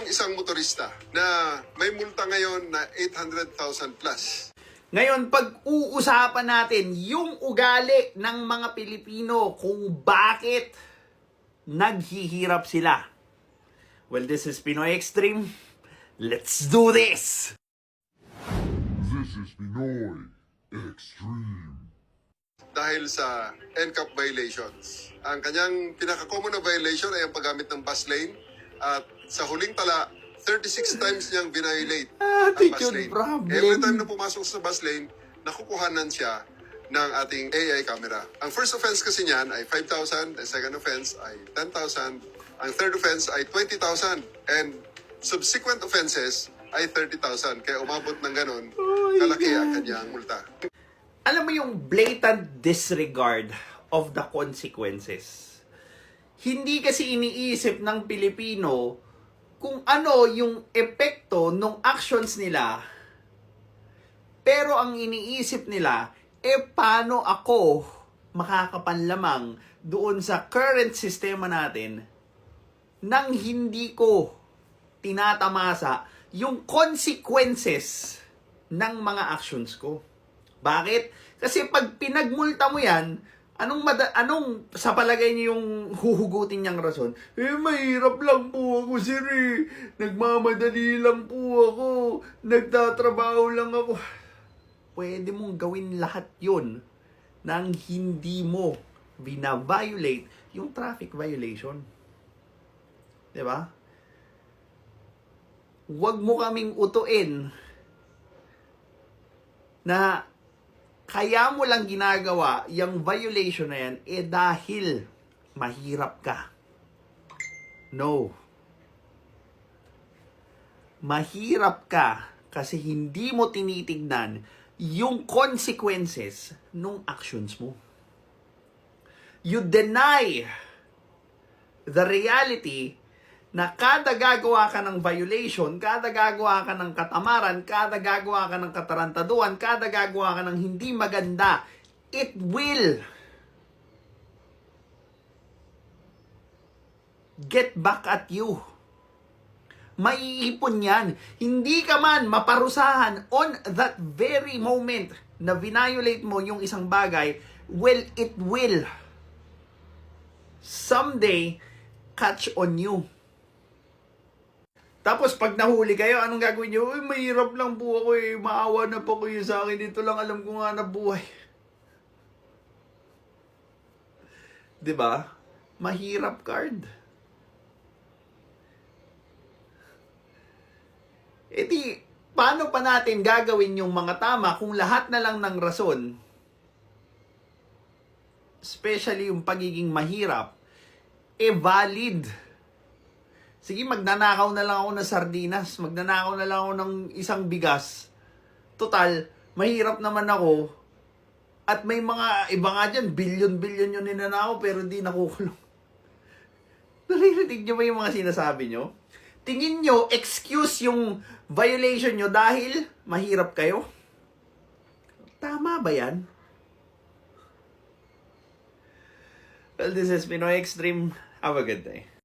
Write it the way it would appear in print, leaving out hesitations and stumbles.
yung isang motorista na may multa ngayon na 800,000 plus. Ngayon, pag-uusapan natin yung ugali ng mga Pilipino kung bakit naghihirap sila. Well, this is Pinoy Extreme. Let's do this! This is Pinoy Extreme. Dahil sa NCAP violations. Ang kanyang pinaka-common na violation ay ang paggamit ng bus lane. At sa huling tala, 36 times niyang violate ang bus yun lane. problem. Every time na pumasok sa bus lane, nakukuhanan siya ng ating AI camera. Ang first offense kasi niyan ay 5,000, ang second offense ay 10,000, ang third offense ay 20,000, and subsequent offenses ay 30,000. Kaya umabot ng ganun, kalaki ang kanyang multa. Alam mo yung blatant disregard of the consequences. Hindi kasi iniisip ng Pilipino kung ano yung epekto ng actions nila. Pero ang iniisip nila, paano ako makakapanlamang doon sa current sistema natin nang hindi ko tinatamasa yung consequences ng mga actions ko. Bakit? Kasi pag pinagmulta mo yan, anong sa palagay niyo yung huhugutin niyang rason? Mahirap lang po ako, sir. Nagmamadali lang po ako. Nagtatrabaho lang ako. Pwede mong gawin lahat yun nang hindi mo bina-violate yung traffic violation. Diba? Huwag mo kaming utuin na kaya mo lang ginagawa yung violation na yan dahil mahirap ka. No. Mahirap ka kasi hindi mo tinitignan yung consequences ng actions mo. You deny the reality na kada gagawa ka ng violation, kada gagawa ka ng katamaran, kada gagawa ka ng katarantaduan, kada gagawa ka ng hindi maganda, it will get back at you. Maiipon yan. Hindi ka man maparusahan on that very moment na violate mo yung isang bagay, well, it will someday catch on you. Tapos pag nahuli kayo, anong gagawin nyo? Mahirap lang po ako maawa na po kayo sa akin. Dito lang alam ko nga na buhay. Diba? Mahirap card. Di, paano pa natin gagawin yung mga tama kung lahat na lang ng rason, especially yung pagiging mahirap, valid. Sige, magnanakaw na lang ako ng sardinas. Magnanakaw na lang ako ng isang bigas. Total, mahirap naman ako. At may mga iba nga dyan, bilyon-bilyon yung ninanakaw pero di nakukulong. Naririnig nyo ba yung mga sinasabi nyo? Tingin nyo, excuse yung violation nyo dahil mahirap kayo? Tama ba yan? Well, this is Pinoy Extreme. Have a good day.